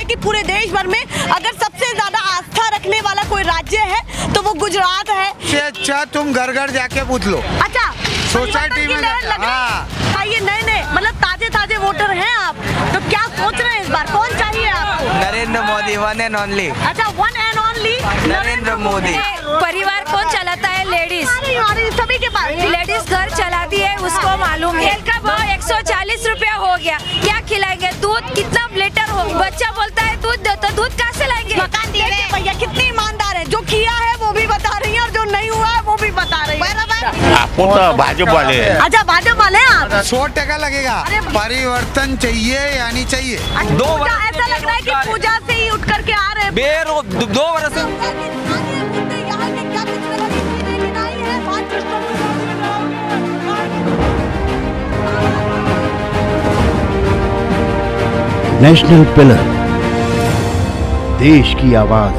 कि पूरे देश भर में अगर सबसे ज्यादा आस्था रखने वाला कोई राज्य है तो वो गुजरात है। अच्छा तुम घर घर जाके पूछ लो। अच्छा सोसाइटी में ये नए मतलब ताजे वोटर हैं आप, तो क्या सोच रहे हैं इस बार कौन चाहिए आपको? Narendra Modi, one and only. अच्छा one and only Narendra Modi. परिवार कौन चलाता है? लेडीज। सभी के पास लेडीज घर चलाती है, उसको मालूम है। तेल का भाव 140 रुपया हो गया, क्या खिलाएंगे? दूध कितना लीटर हो? बच्चा बोलता है दूध दो, तो दूध कहाँ से लाएंगे? मकान दे रहे भैया, कितने ईमानदार है, जो किया है वो भी बता रही है और जो नहीं हुआ है वो भी बता रही है। आपको तो भाजपा वाले हैं। अच्छा भाजपा वाले हैं आप? 100% लगेगा। परिवर्तन चाहिए यानी चाहिए। ऐसा लग रहा है कि पूजा से ही उठ करके आ रहे हैं। 2 वर्ष नेशनल पिलर, देश की आवाज।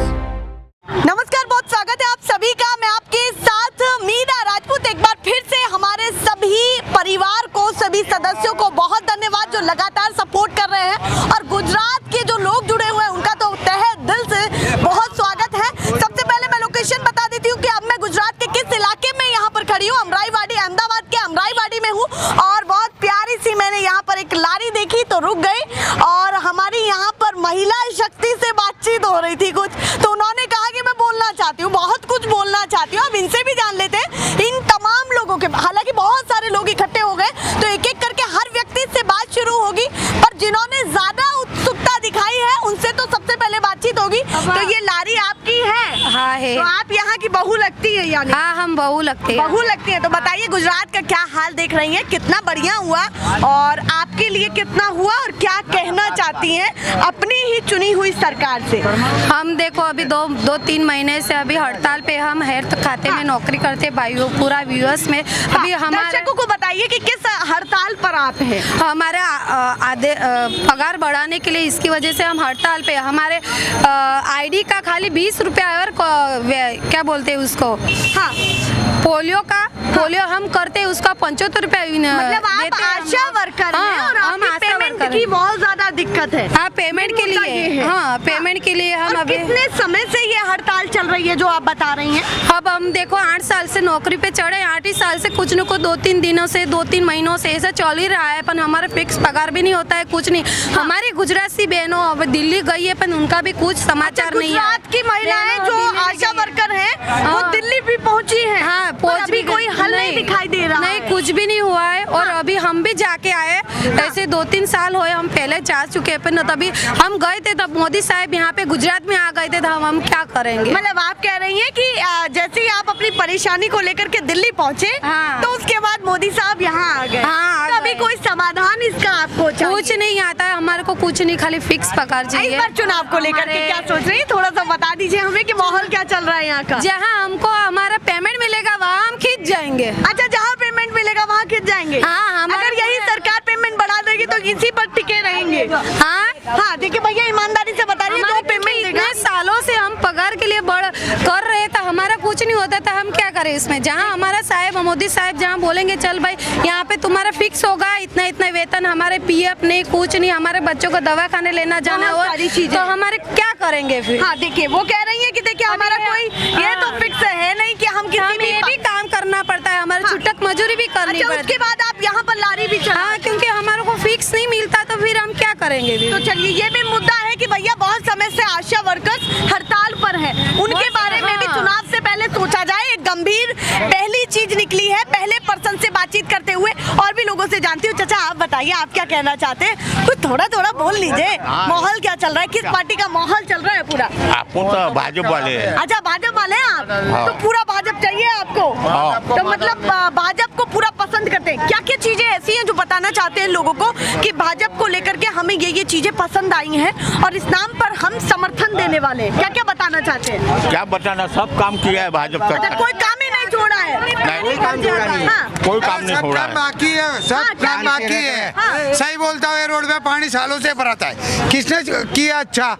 नमस्कार, बहुत स्वागत है आप सभी का। मैं आपके साथ मीना राजपूत। एक बार फिर से हमारे सभी परिवार को, सभी सदस्यों को बहुत धन्यवाद जो लगातार सपोर्ट कर रहे हैं, और गुजरात के जो लोग जुड़े हुए हैं उनका तो तहे दिल से बहुत स्वागत है। सबसे पहले मैं लोकेशन बता देती हूँ कि अब मैं गुजरात के किस इलाके में यहाँ पर खड़ी हूँ। अमराईवाड़ी, अहमदाबाद के अमराईवाड़ी में हूँ, और बहुत प्यारी सी मैंने यहाँ पर एक लारी देखी तो रुक गई, और हमारी यहाँ पर महिला शक्ति से बातचीत हो रही थी कुछ, तो उन्होंने कहा कि मैं बोलना चाहती हूँ, बहुत कुछ बोलना चाहती हूँ। अब इनसे भी जान लेते हैं इन तमाम लोगों के। हालांकि बहुत सारे लोग इकट्ठे हो गए तो एक एक करके हर व्यक्ति से बात शुरू होगी, पर जिन्होंने ज्यादा उत्सुकता दिखाई है उनसे तो सबसे पहले बातचीत होगी। तो ये लारी आपकी है? हाँ है। तो आप यहाँ की बहू लगती है यानी? हाँ, हम बहू लगते हैं। बहू लगती है। तो बताइए गुजरात का क्या हाल देख रही हैं, कितना बढ़िया हुआ और आपके लिए कितना हुआ, और क्या कहना चाहती हैं अपनी ही चुनी हुई सरकार से? हम देखो अभी दो तीन महीने से अभी हड़ताल पे हम हेल्थ खाते में नौकरी करते हैं पूरा व्यूअर्स में। अभी हमारे दर्शकों को बताइए कि किस हड़ताल पर आप हैं? हमारा आधे पगार बढ़ाने के लिए, इसकी वजह से हम हड़ताल पे। हमारे आईडी का खाली 20 रुपया और क्या बोलते हैं उसको, हाँ पोलियो हम करते हैं उसका 75 रुपया। मतलब आप आशा वर्कर हैं और हम पेमेंट की बहुत ज्यादा दिक्कत है। हाँ, पेमेंट के लिए। हाँ, पेमेंट के लिए हम अभी। कितने समय से ये हड़ताल चल रही है जो आप बता रही हैं? अब हम देखो 8 साल से नौकरी पे चढ़े, 8 ही साल से कुछ न कुछ 2-3 दिनों से 2-3 महीनों से ऐसा चल ही रहा है, पर हमारा फिक्स पगार भी नहीं होता है, कुछ नहीं। हमारी गुजराती बहनों अब दिल्ली गई है, पर उनका भी कुछ समाचार नहीं है। गुजरात की महिलाएं जो आशा वर्कर हैं वो दिल्ली भी पहुंची हैं। हाँ, अभी कोई हल नहीं दिखाई दे रहा नहीं, कुछ भी नहीं हुआ है। और अभी हम भी जाके आए, ऐसे 2-3 साल हुए, हम पहले जा चुके हैं, पर तभी हम गए थे तब मोदी साहब यहाँ पे गुजरात में आ गए थे, तब हम क्या करेंगे? मतलब आप कह रही हैं कि जैसे ही आप अपनी परेशानी को लेकर के दिल्ली पहुँचे, हाँ, तो उसके बाद मोदी साहब यहाँ आ गए। हाँ, तो अभी कोई समाधान इसका आपको चाहिए? कुछ नहीं आता है हमारे को, कुछ नहीं, खाली फिक्स पगार चाहिए। इस बार चुनाव को लेकर के क्या सोच रही है, थोड़ा सा बता दीजिए हमें कि माहौल क्या चल रहा है यहाँ का? जहाँ हमको हमारा पेमेंट मिलेगा वहाँ हम खींच जाएंगे। अच्छा, जहाँ पेमेंट मिलेगा वहाँ खींच जाएंगे? हाँ, अगर यही सरकार पेमेंट बढ़ा देगी तो इसी पर टिके रहेंगे? हाँ, देखिए भैया ईमानदारी से बता रही है, जो पेमेंट देगा। सालों से हम पगार के लिए कर रहे थे, हमारा कुछ नहीं होता था, हम क्या करें इसमें? जहाँ हमारा साहब मोदी साहब जहाँ बोलेंगे चल भाई यहाँ पे तुम्हारा फिक्स होगा, इतना इतना वेतन, हमारे पीएफ नहीं, कुछ नहीं, हमारे बच्चों को दवा खाने लेना जाना हो, तो हमारे क्या करेंगे फिर? हाँ, देखिए वो कह रही है कि देखिए हमारा कोई ये तो फिक्स है नहीं कि हम किसी भी काम करना पड़ता है, हमारे छुट्टक मजदूरी भी करनी पड़ती है। उसके बाद आप यहाँ पर लारी भी चला? हाँ, क्योंकि हमारे को फिक्स नहीं मिलता तो फिर हम क्या करेंगे? तो चलिए, ये भी मुद्दा है कि भैया बहुत समय से आशा वर्कर्स हड़ताल पर है, उनके बारे में भी चुनाव से पहले सोचा जाए। एक गंभीर पहली चीज निकली है। पहले पर्सन से बातचीत करते हुए और भी लोगों से जानती हूँ। चाचा आप बताइए, आप क्या कहना चाहते हैं? कुछ थोड़ा बोल लीजिए, माहौल क्या चल रहा है, किस पार्टी का माहौल चल रहा है पूरा? आपको तो भाजपा वाले हैं। अच्छा, भाजपा वाले हैं आप? तो पूरा भाजपा चाहिए आपको? तो मतलब भाजपा को पूरा पसंद करते हैं। क्या क्या चीजें ऐसी हैं जो बताना चाहते हैं लोगों को कि भाजपा को लेकर के हमें ये चीजें पसंद आई हैं और इस नाम पर हम समर्थन देने वाले हैं? क्या क्या बताना चाहते हैं? क्या बताना, सब काम किया है भाजपा अच्छा, सरकार। कोई काम ही नहीं छोड़ा है? नहीं काम छोड़ा नहीं, कोई काम नहीं छोड़ा है। बाकी है, सब काम बाकी है। सही बोलता है, रोड में पानी सालों से भराता है, किसने किया? अच्छा,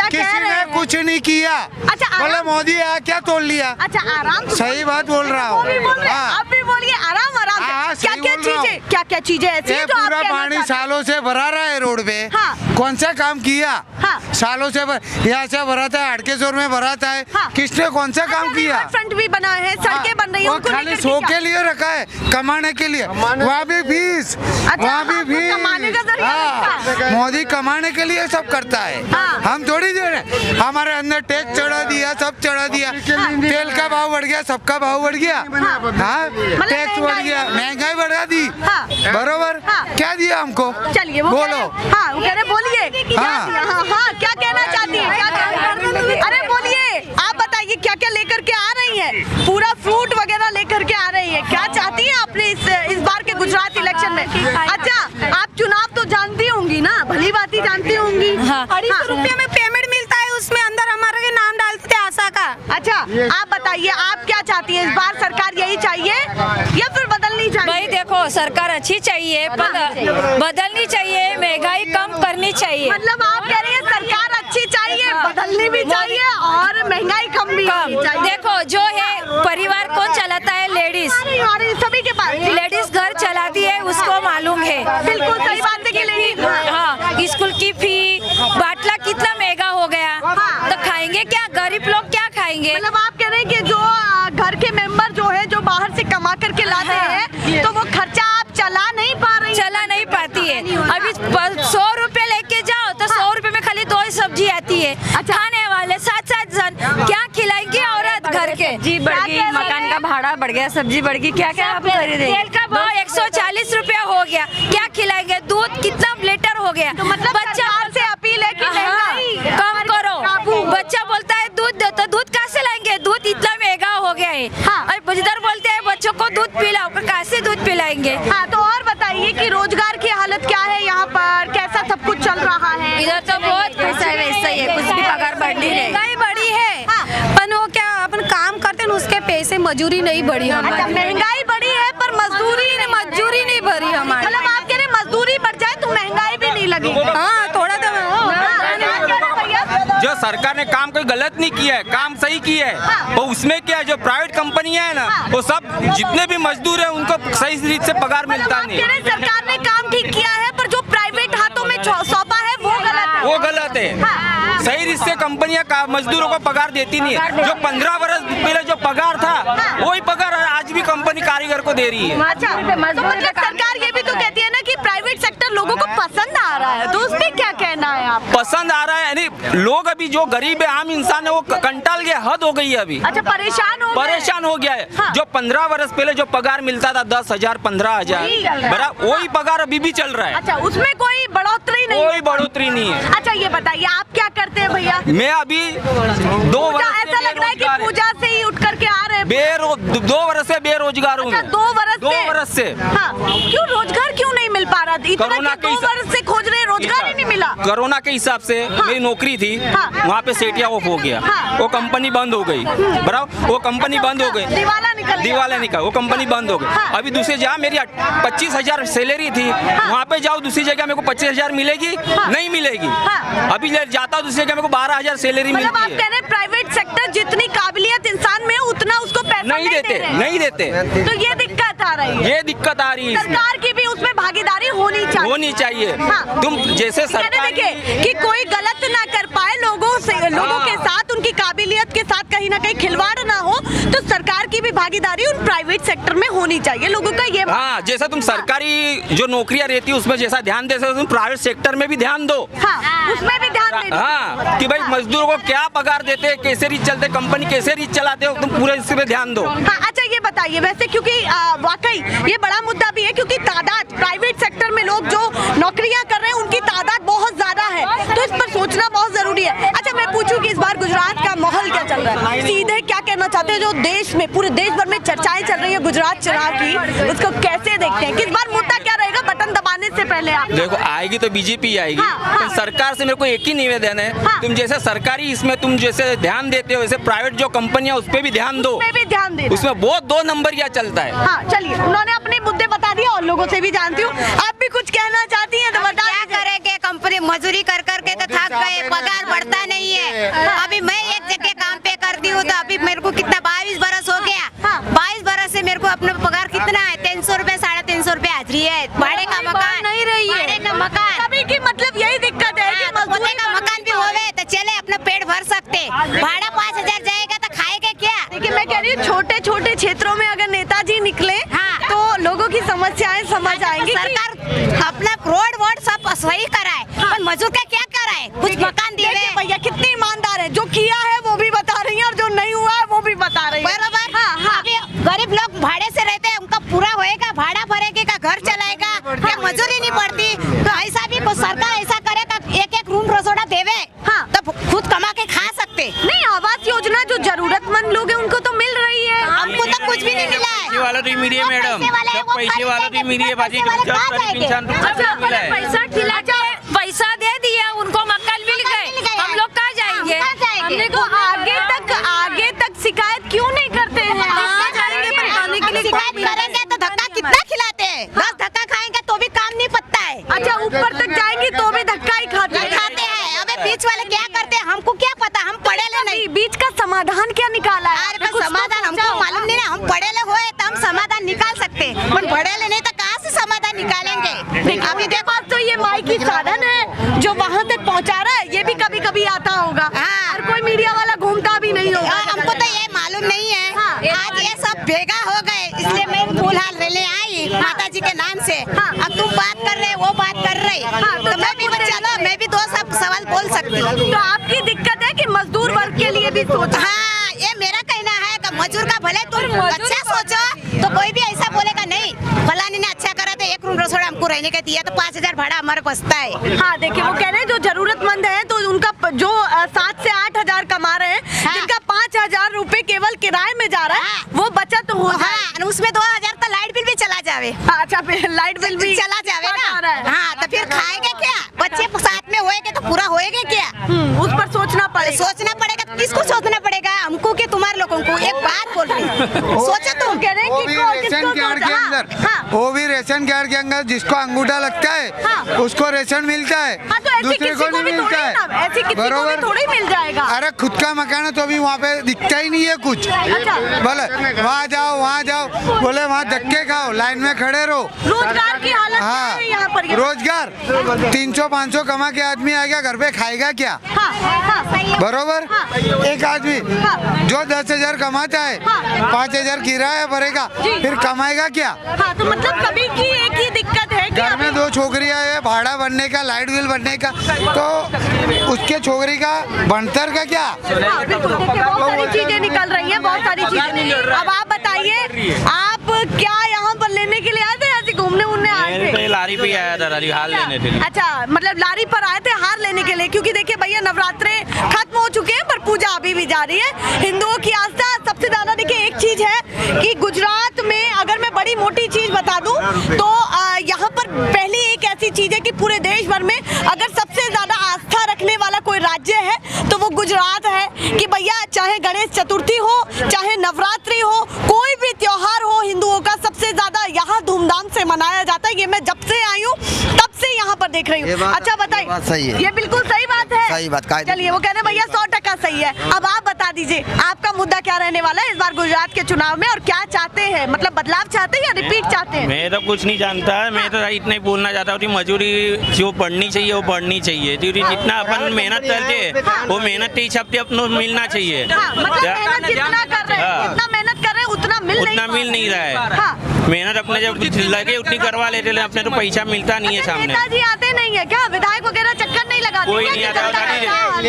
किसी ने कुछ नहीं किया। अच्छा, बोले मोदी आया क्या तोड़ लिया? अच्छा, आराम। सही बात बोल रहा हूँ। आप भी बोलिए, आराम क्या क्या चीजें ऐसी हैं जो आप पूरा कहना पानी चाहते हैं? सालों से भरा रहा है रोड पे, हाँ। कौन सा काम किया? हाँ। सालों से यहाँ से भराता है, हड़केश्वर में भराता है। हाँ। किसने कौन सा काम किया? फ्रंट भी बना है, सड़कें बन रही है, वो उनको खाली लेकर शो क्या? के लिए रखा है, कमाने के लिए। वहाँ भी फीस, वहाँ भी आपको फीस। कमाने का जरिया लगता है। मोदी कमाने के लिए सब करता है। हाँ। हम थोड़ी दे रहे, हमारे अंदर टैक्स चढ़ा दिया, सब चढ़ा दिया। तेल का भाव बढ़ गया, सबका भाव बढ़ गया। हाँ, टैक्स बढ़ गया, महंगाई बढ़ा दी। हाँ। बरोबर। हाँ। क्या दिया हमको? चलिए वो बोलो। हाँ वो कह रहे बोलिए। हाँ। हाँ, क्या कहना चाहती है? अरे बोलिए, आप बताइए क्या क्या लेकर के आ रही है? पूरा फ्रूट वगैरह लेकर के आ रही है, क्या चाहती है आपने इस बार के गुजरात इलेक्शन में? अच्छा, आप चुनाव तो जानती होंगी ना, भली बात ही जानती होंगी। 250 रुपये में पेमेंट मिलता है, उसमें अंदर हमारे के नाम डालते थे आशा का। अच्छा, आप बताइए आप क्या चाहती हैं? इस बार सरकार यही चाहिए या फिर बदलनी चाहिए? भाई देखो, सरकार अच्छी चाहिए पर बदलनी चाहिए, महंगाई कम करनी चाहिए। मतलब आप कह रही हैं सरकार अच्छी चाहिए, बदलनी भी चाहिए और महंगाई कम भी होनी चाहिए। देखो, जो है परिवार कौन चलाता है? लेडीज। अरे सभी के पास लेडीज घर चलाती है, उसको मालूम है। बिल्कुल सही बात है कि लेडीज। हाँ, स्कूल की फी, बाटला कितना महंगा हो गया, हाँ। तो खाएंगे क्या? गरीब लोग क्या खाएंगे? मतलब आप कह रहे हैं कि जो घर के मेंबर जो है, जो बाहर से कमा करके लाते हैं, तो वो खर्चा आप चला नहीं पा रही? चला नहीं पाती है। अभी 100 रुपए लेके जाओ तो 100 रुपए में खाली 2 ही सब्जी आती है। खाने वाले 7-7 जन क्या खिलाएंगे औरत घर के? जी बढ़ गई, मकान का भाड़ा बढ़ गया, सब्जी बढ़ गई, क्या क्या आप खरीदेंगे? तेल का भाव 140 रुपया हो गया, क्या खिलाएंगे? दूध कितना लीटर हो गया? तो मतलब बच्चा से अपील है कि महंगाई कम करो। बच्चा बोलता है दूध दो, तो दूध कहाँ से लाएंगे? दूध इतना महंगा हो गया है। हाँ। और बुजुर्ग बोलते हैं बच्चों को दूध पिलाओ, पर कहाँ से दूध पिलाएंगे? हाँ, तो और बताइए कि रोजगार की हालत क्या है यहाँ पर, कैसा सब कुछ चल रहा है? इधर तो बहुत ऐसा है वैसा ही है, कुछ भी पगार बढ़ नहीं रही। महंगाई बढ़ी है, पर वो क्या अपन काम करते हैं उसके पैसे, मजदूरी नहीं बढ़ी अच्छा, हमारी। महंगाई बढ़ी है पर मजदूरी नहीं बढ़ी हमारी। मतलब आप कह रहे मजदूरी बढ़ जाए तो महंगाई भी नहीं लगेगी? हाँ, थोड़ा तो जो सरकार ने काम कोई गलत नहीं किया है, काम सही किया है। वो उसमें क्या है, जो प्राइवेट कंपनियां है ना, वो सब जितने भी मजदूर है उनको सही रीत से पगार मिलता नहीं है। सरकार ने काम ठीक किया है पर जो प्राइवेट हाथों में सौंपा है वो गलत है। वो गलत है। सही रीत से कंपनियां मजदूरों को पगार देती नहीं है। जो 15 वर्ष पहले जो पगार था, वही पगार आज भी कंपनी कारीगर को दे रही है। अच्छा, तो मतलब सरकार ये भी तो कहती है ना कि प्राइवेट सेक्टर लोगों को पसंद आ रहा है, तो उस पे क्या कहना है आप? पसंद आ रहा है, यानी लोग अभी जो गरीब है, आम इंसान है, वो कंटाल गया, हद हो गई है अभी। अच्छा, परेशान हो गया है। हाँ। जो 15 वर्ष पहले जो पगार मिलता था 10,000 15,000, बराबर वही पगार अभी भी चल रहा है। अच्छा, उसमें कोई बढ़ोतरी नहीं? कोई बढ़ोतरी नहीं है। अच्छा, ये बताइए आप क्या करते हैं भैया? मैं अभी 2 वर्ष से ऐसा लग रहा है कि पूजा से ही उठ करके आ रहे हैं। 2 वर्ष से बेरोजगार हूँ। अच्छा, 2 वर्ष से। हाँ, क्यों रोजगार क्यों नहीं मिल पा रहा? कोरोना के 2 वर्ष से खोज रहे, रोजगार ही नहीं मिला। कोरोना के हिसाब से मेरी नौकरी थी, हाँ। वहाँ पे सेटिया ऑफ हो गया। हाँ। वो कंपनी बंद हो गई, बराबर वो कंपनी बंद हो गई, दिवाला निकल, वो कंपनी बंद हो गई। हाँ। अभी दूसरी जगह मेरी 25,000 सैलरी थी, वहाँ पे जाओ दूसरी जगह मेरे को 25,000 मिलेगी? नहीं मिलेगी। हाँ। अभी जाता हूँ दूसरी जगह मेरे को 12,000 सैलरी मतलब मिलती आप है। कह रहे हैं प्राइवेट सेक्टर जितनी काबिलियत इंसान में है उतना उसको पैसा नहीं देते, नहीं देते। तो ये दिक्कत आ रही है। ये दिक्कत आ रही है। सरकार की भी उसमें भागीदारी होनी चाहिए। हाँ। तुम जैसे सरकार देखिए कि कोई गलत ना कर पाए, लोगों के साथ उनकी काबिलियत के साथ कहीं ना कहीं खिलवाड़ ना हो, तो सरकार की भी भागीदारी उन प्राइवेट सेक्टर में होनी चाहिए। लोगों का ये हाँ, जैसा तुम सरकारी जो नौकरियां रहती है उसमें जैसा ध्यान दे सकते, तुम प्राइवेट सेक्टर में भी ध्यान दो। हाँ, उसमें भी ध्यान देना। हाँ, कि भाई मजदूरों को क्या पगार देते हैं, कैसे रीच चलते, कंपनी कैसे रीच चलाते हो, तुम पूरे इस पे ध्यान दो। हाँ, अच्छा ये बताइए वैसे, क्योंकि वाकई ये बड़ा मुद्दा भी है, क्योंकि तादाद प्राइवेट सेक्टर में लोग जो नौकरियां कर रहे हैं उनकी तादाद बहुत ज्यादा है, तो इस पर सोचना बहुत जरूरी है। अच्छा, मैं पूछूं कि इस बार गुजरात का माहौल क्या चल रहा है? सीधे क्या कहना चाहते हैं, जो देश में पूरे देश भर में चर्चाएं चल रही है गुजरात चुनाव की, उसको कैसे देखते हैं? किस बार मुद्दा क्या रहेगा बटन दबाने से पहले? आप देखो, आएगी तो बीजेपी आएगी। हाँ। सरकार से मेरे को एक ही निवेदन है, हाँ। तुम जैसे सरकारी इसमें तुम जैसे ध्यान देते हो, वैसे प्राइवेट जो कंपनियां उस पे भी ध्यान दो। उसमें भी ध्यान देना। उसमें बहुत 2 नंबरिया चलता है। हाँ, चलिए, उन्होंने अपने मुद्दे बता दिए और लोगों से भी जानती हूँ। आप भी कुछ कहना चाहती हैं तो बता क्या करेंगे, कंपनी मजदूरी कर करके तो थक गए, पगार बढ़ता नहीं है। अभी मैं एक जगह काम पे करती हूँ, तो अभी मेरे को कितना 22 बरस हो गया। 22 बरस से मेरे को अपना पगार कितना है? 300 रुपए 350 रुपए हाजिरी है। भाड़े का मकान नहीं रही है, भाड़े का मकान सभी की मतलब यही दिक्कत है कि मजदूरी का मकान भी हो अपना पेट भर सकते। भाड़ा 5,000 जाएगा तो खाएगा क्या? देखिए मैं कह रही हूँ छोटे छोटे क्षेत्रों में अगर नेताजी निकले तो लोगों की समस्याएं समझ आएंगी। सरकार अपना रोड वोड सब सही कराए, पर मजदूर का क्या कराए? कुछ मकान दिए भैया कितनी ईमानदार है, जो किया है वो भी बता रही है और जो नहीं हुआ है वो भी बता रही है। बराबर। अभी गरीब लोग भाड़े से रहते हैं, उनका पूरा होएगा, भाड़ा भरेगा, घर चलाएगा, क्या मजदूरी नहीं पड़ती? तो ऐसा भी सरकार ऐसा करेगा, एक रूम रसोड़ा देवे तो खुद कमा के खा सकते। नहीं, आवास योजना जो जरूरतमंद लोग हैं उनको तो मिल रही है, हमको तो कुछ भी नहीं मिला है। पैसे वाला तो मिल रही है मैडम, सब पैसे वाला तो मिल रही है बाजी, पैसा खिला के पैसा दे दिया, उनको मकान मिल गए, हम लोग कहाँ जाएंगे? हमने को आगे तक शिकायत क्यों नहीं करते हैं? कहाँ जाएंगे बताने के लिए? शिकायत करेंगे तो धक्का कितना खिलाते हैं? 10 धक्का खाएंगे तो भी काम नहीं पड़ता है। अच्छा, ऊपर तक जाएंगी तो भी धक्का ही खाते हैं। अबे बीच वाले क्या करते हैं हमको क्या पता, हम पढ़े ले नहीं। बीच का समाधान क्या निकाला है? अरे समाधान हमको मालूम नहीं ना, हम पढ़े ले हुए तो हम समाधान निकाल सकते, पर पढ़े ले नहीं तो कहाँ से समाधान निकालेंगे? अभी देखो, अब तो ये माइकी साधन है जो वहाँ तक पहुँचा रहा है, ये भी कभी कभी आता होगा। हर कोई मीडिया वाला घूमता भी नहीं होगा। हमको तो ये मालूम नहीं है। आज ये सब भेगा हो गए, इसलिए मैं फूलहार लेने आई माता जी के नाम से। अब तुम बात कर रहे, वो बात कर रहे, तो मैं भी चलो मैं भी 2 सब सवाल बोल सकती हूँ। तो आपकी दिक्कत है कि मजदूर वर्ग के लिए भी सोचा? हाँ, ये मेरा कहना है कि मजदूर का भले तुम अच्छा सोचो तो कोई भी ऐसा बोलेगा नहीं फलानी ने अच्छा करा तो 1 रूम रसोड़ा हमको रहने के दिया तो 5,000 भाड़ा हमारे बसता है। हाँ देखिए, वो कह रहे हैं जो जरूरतमंद है तो उनका जो 7 से 8,000 कमा रहे हैं, जिनका 5,000 रुपए केवल किराए में जा रहा है, वो बचत हो जाए। उसमें 2,000 तो लाइट बिल भी चला जावे। अच्छा, फिर लाइट बिल भी चला जावे ना। हाँ, तो फिर खाएंगे क्या? बच्चे साथ में होएंगे तो पूरा होएगा क्या? उस पर सोचना पड़ेगा। किसको सोचना पड़ेगा? हमको कि तुम्हारे लोगों को? एक बात बोल रही हूँ, सोचो तुम। कह रहे हैं वो कि भी रेशन कार्ड के अंदर, वो भी रेशन कार्ड के अंदर जिसको अंगूठा लगता है उसको रेशन मिलता है, दूसरे को नहीं मिलता है। ऐसे किसी को भी थोड़ी मिल जाएगा। अरे खुद का मकान है तो अभी वहाँ पे दिखता ही नहीं है कुछ। बोले वहाँ जाओ, बोले वहाँ धक्के खाओ, लाइन में खड़े रहो। रोजगार की हालत क्या है यहाँ पर? रोजगार 300-500 कमा के आदमी आएगा, घर पे खाएगा क्या? बरोबर। एक आदमी जो 10,000 कमाता है, 5,000 किराया भरेगा, फिर कमाएगा क्या? तो मतलब सभी की एक ही दिक्कत है कि घर में 2 छोकरियां है, भाड़ा बनने का, लाइट बिल बनने का, तो उसके छोकरी का बनतर का क्या? बहुत सारी चीजें निकल रही है, बहुत सारी चीजें। अब आप बताइए, आप क्या यहाँ पर लेने के लिए आए थे, ऐसे घूमने आए थे? लारी पे आया था, हार लेने के लिए। अच्छा, मतलब लारी पर आए थे हार लेने के लिए, क्योंकि देखिए भैया नवरात्रे खत्म हो चुके हैं पर पूजा अभी भी जारी है। हिंदुओं की आस्था सबसे ज्यादा, देखिए एक चीज है कि गुजरात में अगर मैं बड़ी मोटी चीज बता दूं तो यहाँ पर पहली एक ऐसी चीज है कि पूरे देश भर में अगर सबसे ज्यादा आस्था रखने वाला कोई राज्य है तो वो गुजरात है। कि भैया चाहे गणेश चतुर्थी हो, चाहे नवरात्रि हो, कोई भी त्योहार हो, हिंदुओं का सबसे ज्यादा यहाँ धूमधाम से मनाया जाता है। ये मैं जब से आई हूँ तब से यहाँ पर देख रही हूँ। अच्छा बताइए, सही है, ये बिल्कुल सही बात है। सही बात। चलिए, वो कह रहे हैं भैया 100% सही है। अब आप बता दीजिए आपका मुद्दा क्या रहने वाला है इस बार गुजरात के चुनाव में, और क्या चाहते हैं? मतलब बदलाव चाहते हैं या रिपीट चाहते हैं? मैं तो कुछ नहीं जानता, मैं तो इतना ही बोलना चाहता हूँ कि मजदूरी जो बढ़नी चाहिए वो बढ़नी चाहिए, क्योंकि जितना अपन मेहनत करते वो मेहनत के हिसाब से अपनों मिलना चाहिए। मतलब मेहनत जितना कर रहे हैं, जितना मेहनत कर रहे हैं उतना मिल नहीं रहा है। मेहनत अपने जब लगे उतनी करवा लेते, अपने तो पैसा मिलता नहीं है सामने। नेताजी आते नहीं है क्या? विधायक वगैरह चक्कर नहीं लगाते? कोई नहीं आता,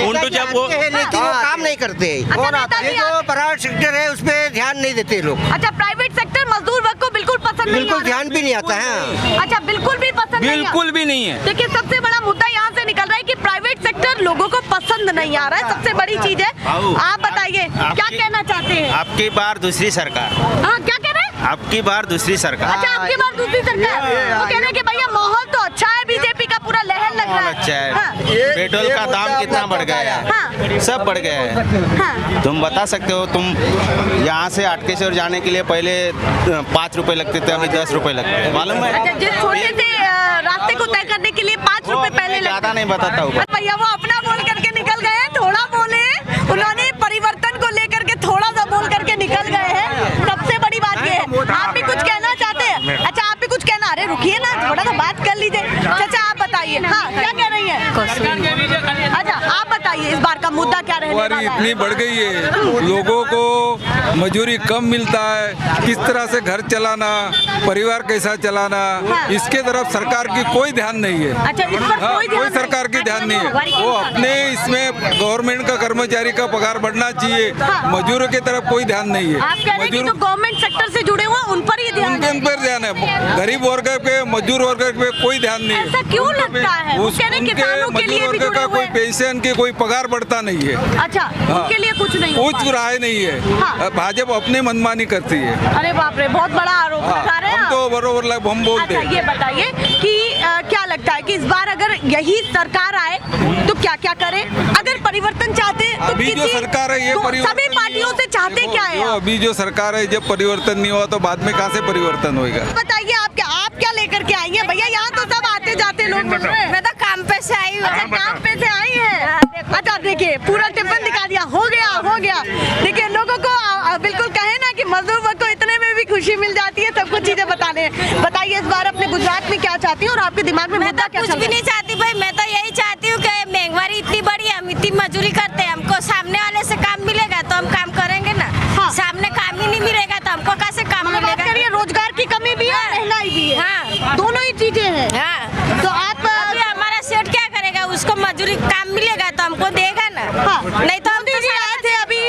उनको जब वो लेकिन वो काम नहीं करते। ये जो प्राइवेट सेक्टर है उस पर ध्यान नहीं देते लोग। अच्छा, प्राइवेट सेक्टर मजदूर वर्ग को बिल्कुल पसंद नहीं, बिल्कुल ध्यान भी नहीं आता है। अच्छा, बिल्कुल भी पसंद नहीं, बिल्कुल भी नहीं है। देखिए सबसे बड़ा मुद्दा यहाँ से निकल रहा है कि प्राइवेट सेक्टर लोगों को पसंद नहीं आ रहा है, सबसे बड़ी चीज है। आप बताइए क्या कहना चाहते हैं? आपकी बार दूसरी सरकार। हाँ, क्या कह रहे हैं? आपकी बार दूसरी सरकार। अच्छा, आपकी बार दूसरी सरकार। वो कह रहे हैं कि भैया माहौल तो अच्छा है, बीजेपी का पूरा लहर लग रहा है। अच्छा है। पेट्रोल का दाम कितना बढ़ गया है? सब बढ़ गया है। तुम बता सकते हो? तुम यहाँ से आटकेश्वर जाने के लिए पहले 5 रुपए लगते थे, अभी 10 रुपए लगते हैं, मालूम है? अच्छा, जिस छोटे से रास्ते को तय करने के लिए 5 रुपए पहले ज्यादा नहीं बताता हूँ। भैया वो अपना बोल करके निकल गए हैं, थोड़ा बोले उन्होंने, परिवर्तन को लेकर के थोड़ा सा बोल करके निकल गए हैं। सबसे बड़ी बात ये है, आप भी कुछ कहना चाहते हैं? अच्छा, आप भी कुछ कहना? अरे रुकिए ना, थोड़ा सा बात कर लीजिए। अच्छा, आप बताइए, हाँ क्या कह रही है? अच्छा, आप बताइए इस बार का मुद्दा क्या रहने वाला है? इतनी बढ़ गई है, लोगों को मजदूरी कम मिलता है, किस तरह से घर चलाना, परिवार कैसा चलाना, इसके तरफ सरकार की कोई ध्यान नहीं है। अच्छा, इस पर कोई सरकार की ध्यान नहीं है। वो अपने इसमें गवर्नमेंट का कर्मचारी का पगार बढ़ना चाहिए, मजदूरों की तरफ कोई ध्यान नहीं है। आप कह रहे हैं कि जो गवर्नमेंट सेक्टर से जुड़े हुए उन पर ही ध्यान है। उन पर ध्यान है, गरीब वर्ग पे, मजदूर वर्ग पे कोई ध्यान नहीं है। ऐसा क्यों लगता है? वो कह रहे हैं किसानों के लिए भी मजदूर वर्ग जुड़े का हुए कोई पेंशन की कोई पगार बढ़ता नहीं है। अच्छा, उनके लिए कुछ नहीं कुछ राय नहीं है। भाजपा अपनी मनमानी करती है। अरे बाप रे, बहुत बड़ा आरोप लगा रहे हैं हम आप। तो बरोबर हम बोलते अच्छा, हैं। ये बताइए कि क्या लगता है कि इस बार अगर यही सरकार आए तो क्या क्या करे? अगर परिवर्तन चाहते हैं तो अभी जो सरकार है ये सभी पार्टियों से चाहते क्या है? अभी जो सरकार है, जब परिवर्तन नहीं हुआ तो बाद में कहाँ से परिवर्तन होगा? बताइए आप क्या लेकर के आई हैं? भैया यहाँ तो सब आते जाते लोग मिल रहे हैं। मैं तो काम पे से आई हूँ। अच्छा, काम पे से आई है। अच्छा, देखिए पूरा टिफिन दिखा दिया, हो गया। देखिए लोगों को बिल्कुल कहे ना कि मजदूर वर्ग को इतने में भी खुशी मिल जाती है, सब कुछ चीजें बताने। बताइए इस बार अपने गुजरात में क्या चाहती है और आपके दिमाग में मुद्दा क्या कुछ चल भी रहा है? नहीं चाहती भाई, मैं तो यही चाहती हूँ कि महंगाई इतनी बड़ी है, हम इतनी मजदूरी करते हैं, हमको सामने वाले से काम मिलेगा तो हम काम करेंगे ना। सामने काम ही नहीं मिलेगा तो हमको कैसे काम बात मिलेगा? करिए, रोजगार की कमी भी है, महंगाई भी है। हाँ। दोनों ही चीजें हैं। हाँ। तो आप अभी हमारा सेठ क्या करेगा? उसको मजदूरी काम मिलेगा तो हमको देगा ना। नहीं तो हम मोदी जी आए थे अभी,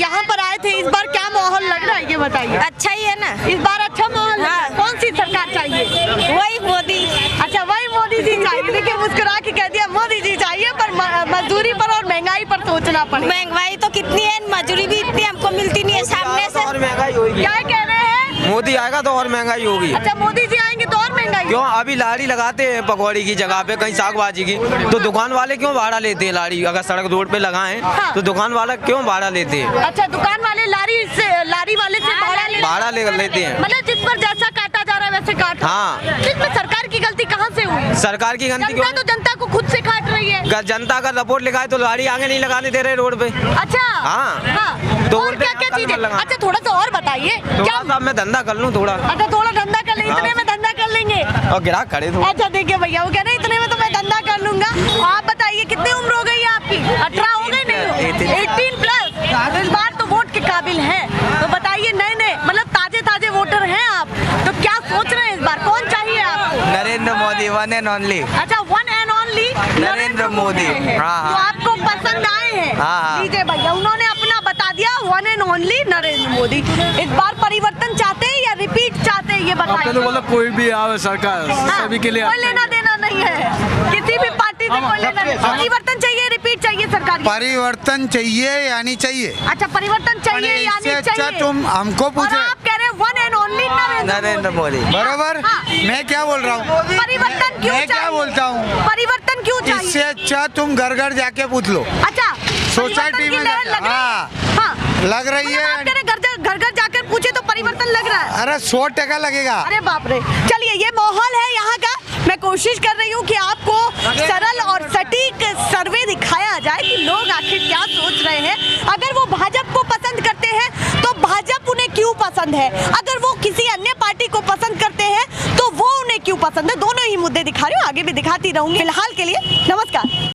यहाँ पर आए थे, इस बार क्या माहौल लग रहा है ये बताइए? अच्छा ही है ना। इस बार अच्छा माहौल है। हाँ। कौन सी सरकार चाहिए? वही मोदी। अच्छा, वही मोदी जी चाहिए। देखिए मुस्कुरा के कह दिया मोदी जी चाहिए, पर मजदूरी पर और महंगाई पर सोचना पड़े। महंगाई तो कितनी है, मजदूरी भी इतनी हमको मिलती नहीं है सामने से। और महंगाई होगी। क्या कह रहे हैं? मोदी आएगा तो और महंगाई होगी। अच्छा, मोदी जी आएंगे तो और महंगाई? क्यों? अभी लारी लगाते हैं पकौड़ी की जगह पे, कहीं साग भाजी की, तो दुकान वाले क्यों भाड़ा लेते हैं? लारी अगर सड़क रोड पे लगाएं तो दुकान वाला क्यों भाड़ा लेते हैं? अच्छा, दुकान वाले लारी वाले से भाड़ा लेते हैं। मतलब जिस पर जैसा काटा जा रहा है वैसे काट। हाँ। इसमें सरकार की गलती कहाँ से हुई? सरकार की गलती जनता तो जनता को खुद से काट रही है। अगर जनता का रिपोर्ट लिखाए तो लारी आगे नहीं लगाने दे रहे रोड पे। अच्छा। हाँ। तो और और क्या क्या चीजें? अच्छा, थोड़ा सा और बताइए क्या? मैं धंधा कर लूँ थोड़ा। अच्छा, थोड़ा धंधा कर लेंगे, इतने में धंधा कर लेंगे। और ग्राहक खड़े तो। अच्छा, देखिए भैया वो कह रहे हैं इतने में तो मैं धंधा कर लूंगा। आप बताइए कितनी उम्र हो गई है आपकी? 18 हो गई? नहीं, 18 प्लस। इस बार तो वोट के काबिल है। तो बताइए, नए मतलब ताजे वोटर हैं आप, तो क्या सोच रहे हैं इस बार? कौन चाहिए आपको? Narendra Modi, one and only. अच्छा, one and only Narendra Modi. हाँ, तो आपको पसंद आए हैं? हाँ। लीजिए भैया, उन्होंने अपना बता दिया, one and only Narendra Modi. इस बार परिवर्तन चाहते हैं या रिपीट चाहते हैं, ये बताइए। तो बोला कोई भी आवे सरकार, सभी के लिए कोई लेना देना नहीं है, किसी भी पार्टी से कोई लेना नहीं। परिवर्तन चाहिए, रिपीट चाहिए सरकार? परिवर्तन चाहिए यानी चाहिए। अच्छा, परिवर्तन चाहिए यानी इससे अच्छा चाहिए। तुम हमको और पूछे। आप कह रहे हैं one and only Narendra Modi. बरोबर। मैं क्या बोल रहा हूँ? परिवर्तन क्यों मैं क्या चाहिए? बोलता हूँ? परिवर्तन क्यों चाहिए? इससे अच्छा तुम घर घर जाके पूछ लो। अच्छा, सोसाइटी में लग रही है। आप कह रहे घर घर जाकर पूछे तो परिवर्तन लग रहा है? अरे 100% लगेगा। अरे बाप रे। चलिए, ये माहौल है यहाँ का। मैं कोशिश कर रही हूँ कि आपको सरल और सटीक सर्वे दिखाया जाए कि लोग आखिर क्या सोच रहे हैं। अगर वो भाजपा को पसंद करते हैं तो भाजपा उन्हें क्यों पसंद है, अगर वो किसी अन्य पार्टी को पसंद करते हैं तो वो उन्हें क्यों पसंद है। दोनों ही मुद्दे दिखा रही हूँ, आगे भी दिखाती रहूंगी। फिलहाल के लिए नमस्कार।